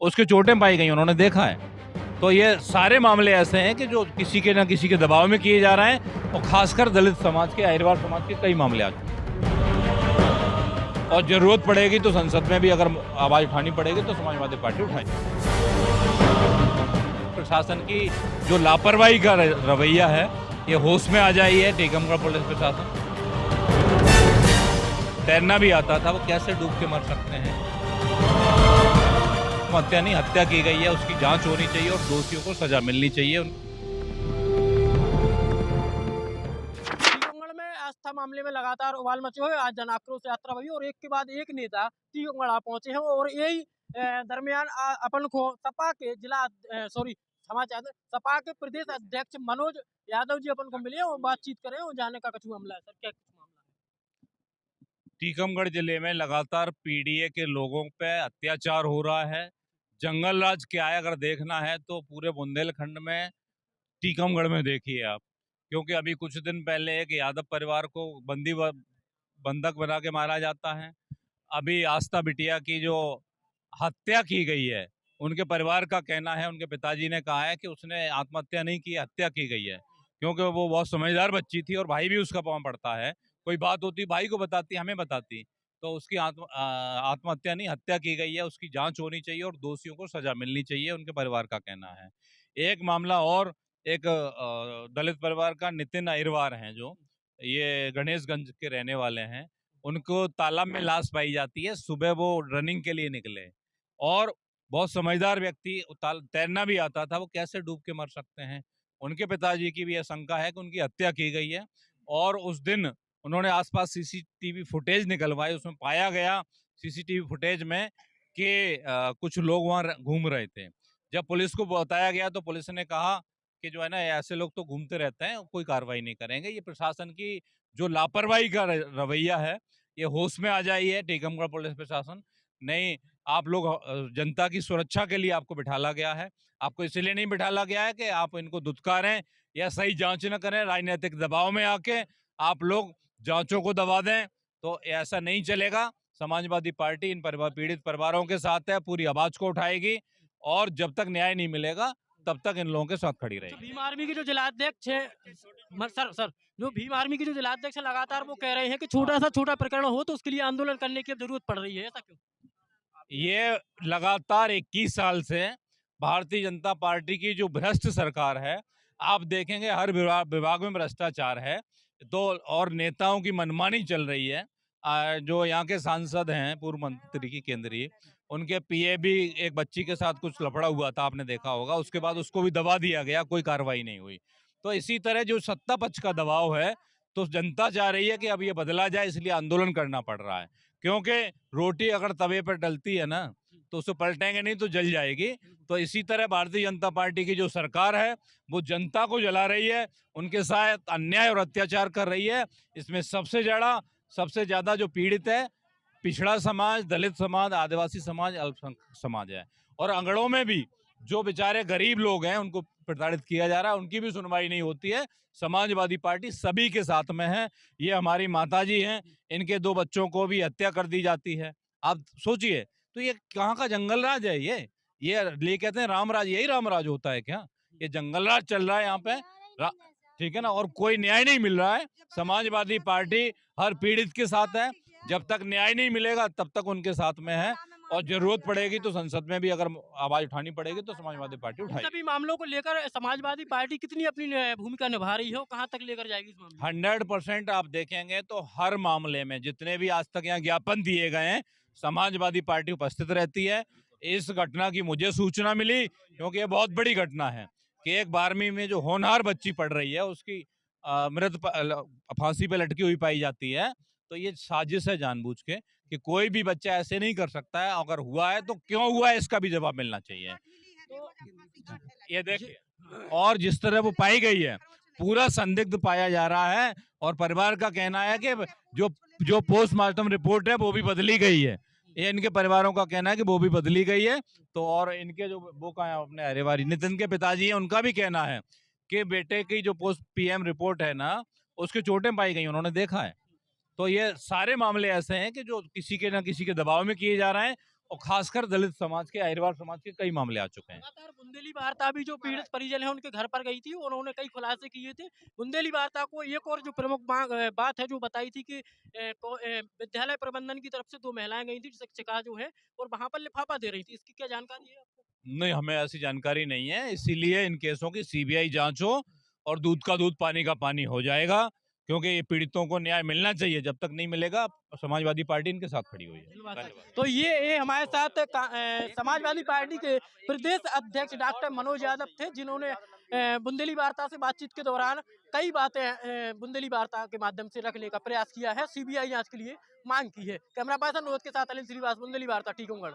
उसके चोटें पाई गई, उन्होंने देखा है। तो ये सारे मामले ऐसे हैं कि जो किसी के ना किसी के दबाव में किए जा रहे हैं, और खासकर दलित समाज के, अहिरवार समाज के कई मामले आ चुके हैं। और जरूरत पड़ेगी तो संसद में भी अगर आवाज उठानी पड़ेगी तो समाजवादी पार्टी उठाएगी। प्रशासन की जो लापरवाही का रवैया है, ये होश में आ जाइए। टीकमगढ़ पुलिस प्रशासन, तैरना भी आता था, वो कैसे डूब के मर सकते हैं। हत्या नहीं, हत्या की गई है, उसकी जांच होनी चाहिए और दोषियों को सजा मिलनी चाहिए। टीकमगढ़ में आस्था मामले में लगातार उबाल मचे हुए, आज जन आक्रोश यात्रा हुई और एक के बाद एक नेता टीकमगढ़ आ पहुंचे हैं और यही दरमियान अपन को सपा के क्षमा चाहते सपा के प्रदेश अध्यक्ष मनोज यादव जी अपन को मिले और बातचीत करें और जाने का कुछ मामला है। सर, क्या कुछ मामला है? टीकमगढ़ जिले में लगातार पीडीए के लोगों पे अत्याचार हो रहा है। जंगल राज क्या है अगर देखना है तो पूरे बुंदेलखंड में टीकमगढ़ में देखिए आप। क्योंकि अभी कुछ दिन पहले एक यादव परिवार को बंधक बना के मारा जाता है। अभी आस्था बिटिया की जो हत्या की गई है, उनके परिवार का कहना है, उनके पिताजी ने कहा है कि उसने आत्महत्या नहीं की, हत्या की गई है। क्योंकि वो बहुत समझदार बच्ची थी और भाई भी उसका पाँव पड़ता है। कोई बात होती भाई को बताती, हमें बताती। तो उसकी आत्महत्या नहीं, हत्या की गई है। उसकी जांच होनी चाहिए और दोषियों को सजा मिलनी चाहिए, उनके परिवार का कहना है। एक मामला और, एक दलित परिवार का नितिन अहिरवार हैं, जो ये गणेशगंज के रहने वाले हैं। उनको तालाब में लाश पाई जाती है। सुबह वो रनिंग के लिए निकले और बहुत समझदार व्यक्ति, तैरना भी आता था, वो कैसे डूब के मर सकते हैं। उनके पिताजी की भी यह शंका है कि उनकी हत्या की गई है। और उस दिन उन्होंने आसपास सीसीटीवी फुटेज निकलवाई, उसमें पाया गया सीसीटीवी फुटेज में कि कुछ लोग वहां घूम रहे थे। जब पुलिस को बताया गया तो पुलिस ने कहा कि जो है ना, ऐसे लोग तो घूमते रहते हैं, कोई कार्रवाई नहीं करेंगे। ये प्रशासन की जो लापरवाही का रवैया है, ये होश में आ जाइए। टीकमगढ़ पुलिस प्रशासन नहीं, आप लोग जनता की सुरक्षा के लिए आपको बिठाला गया है। आपको इसलिए नहीं बिठाला गया है कि आप इनको दुत्कारें या सही जांच न करें। राजनीतिक दबाव में आके आप लोग जांचों को दबा दें, तो ऐसा नहीं चलेगा। समाजवादी पार्टी इन पीड़ित परिवारों के साथ है, पूरी आवाज को उठाएगी और जब तक न्याय नहीं मिलेगा तब तक इन लोगों के साथ खड़ी रहेगी। भीम आर्मी के जो जिलाध्यक्ष है सर, जो भीम आर्मी के जो जिलाध्यक्ष है लगातार वो कह रहे हैं कि छोटा प्रकरण हो तो उसके लिए आंदोलन करने की अब जरूरत पड़ रही है, ऐसा क्यों? ये लगातार 21 साल से भारतीय जनता पार्टी की जो भ्रष्ट सरकार है, आप देखेंगे हर विभाग में भ्रष्टाचार है। तो और नेताओं की मनमानी चल रही है। जो यहाँ के सांसद हैं, पूर्व मंत्री की केंद्रीय, उनके पीए भी एक बच्ची के साथ कुछ लफड़ा हुआ था, आपने देखा होगा। उसके बाद उसको भी दबा दिया गया, कोई कार्रवाई नहीं हुई। तो इसी तरह जो सत्ता पक्ष का दबाव है, तो जनता चाह रही है कि अब ये बदला जाए, इसलिए आंदोलन करना पड़ रहा है। क्योंकि रोटी अगर तवे पर डलती है ना, तो उसे पलटेंगे नहीं तो जल जाएगी। तो इसी तरह भारतीय जनता पार्टी की जो सरकार है, वो जनता को जला रही है, उनके साथ अन्याय और अत्याचार कर रही है। इसमें सबसे ज्यादा जो पीड़ित है, पिछड़ा समाज, दलित समाज, आदिवासी समाज, अल्पसंख्यक समाज है। और अंगड़ों में भी जो बेचारे गरीब लोग हैं, उनको प्रताड़ित किया जा रहा है, उनकी भी सुनवाई नहीं होती है। समाजवादी पार्टी सभी के साथ में है। ये हमारी माताजी हैं, इनके 2 बच्चों को भी हत्या कर दी जाती है। आप सोचिए, तो ये कहाँ का जंगल राज है ये? ये कहते हैं राम राज, यही राम राज होता है क्या? ये जंगल राज चल रहा है यहाँ पे। ठीक है ना, और कोई न्याय नहीं मिल रहा है। समाजवादी पार्टी हर पीड़ित के साथ है। जब तक न्याय नहीं मिलेगा तब तक उनके साथ में है। और जरूरत पड़ेगी तो संसद में भी अगर आवाज उठानी पड़ेगी तो समाजवादी पार्टी उठाएगी। सभी मामलों को लेकर समाजवादी पार्टी कितनी अपनी भूमिका निभा रही है और कहां तक लेकर जाएगी इस मामले 100% आप देखेंगे तो हर मामले में जितने भी आज तक यहाँ ज्ञापन दिए गए हैं, समाजवादी पार्टी उपस्थित रहती है। इस घटना की मुझे सूचना मिली, क्योंकि ये बहुत बड़ी घटना है कि एक 12वीं में जो होनहार बच्ची पढ़ रही है, उसकी फांसी पे लटकी हुई पाई जाती है। तो ये साजिश है जानबूझ के कि कोई भी बच्चा ऐसे नहीं कर सकता है। अगर हुआ है तो क्यों हुआ है, इसका भी जवाब मिलना चाहिए। ये देखिए, और जिस तरह वो पाई गई है, पूरा संदिग्ध पाया जा रहा है। और परिवार का कहना है कि जो जो पोस्टमार्टम रिपोर्ट है वो भी बदली गई है। ये इनके परिवारों का कहना है कि वो भी बदली गई है। तो और इनके जो वो कहा है अपने अरेवारी नितिन के पिताजी हैं, उनका भी कहना है कि बेटे की जो पोस्ट पीएम रिपोर्ट है ना, उसकी चोटें पाई गई, उन्होंने देखा है। तो ये सारे मामले ऐसे हैं कि जो किसी के ना किसी के दबाव में किए जा रहे हैं, और खासकर दलित समाज के, अहिरवार समाज के कई मामले आ चुके हैं। लगातार बुंदेली वार्ता भी जो पीड़ित परिजन है उनके घर पर गई थी, उन्होंने कई खुलासे किए थे। बुंदेली वार्ता को एक और जो प्रमुख बात है जो बताई थी कि विद्यालय प्रबंधन की तरफ से 2 महिलाएं गई थी शिक्षिका जो है और वहां पर लिफाफा दे रही थी। इसकी क्या जानकारी है आपको? नहीं, हमें ऐसी जानकारी नहीं है, इसीलिए इन केसों की सीबीआई जांच हो और दूध का दूध पानी का पानी हो जाएगा, क्योंकि ये पीड़ितों को न्याय मिलना चाहिए। जब तक नहीं मिलेगा, समाजवादी पार्टी इनके साथ खड़ी हुई है। धन्यवाद। तो ये हमारे साथ समाजवादी पार्टी के प्रदेश अध्यक्ष डॉक्टर मनोज यादव थे, जिन्होंने बुंदेली वार्ता से बातचीत के दौरान कई बातें बुंदेली वार्ता के माध्यम से रखने का प्रयास किया है, सीबीआई जांच के लिए मांग की है। कैमरा पर्सन रोहित के साथ अनिल श्रीवास, बुंदेली वार्ता, टीकमगढ़।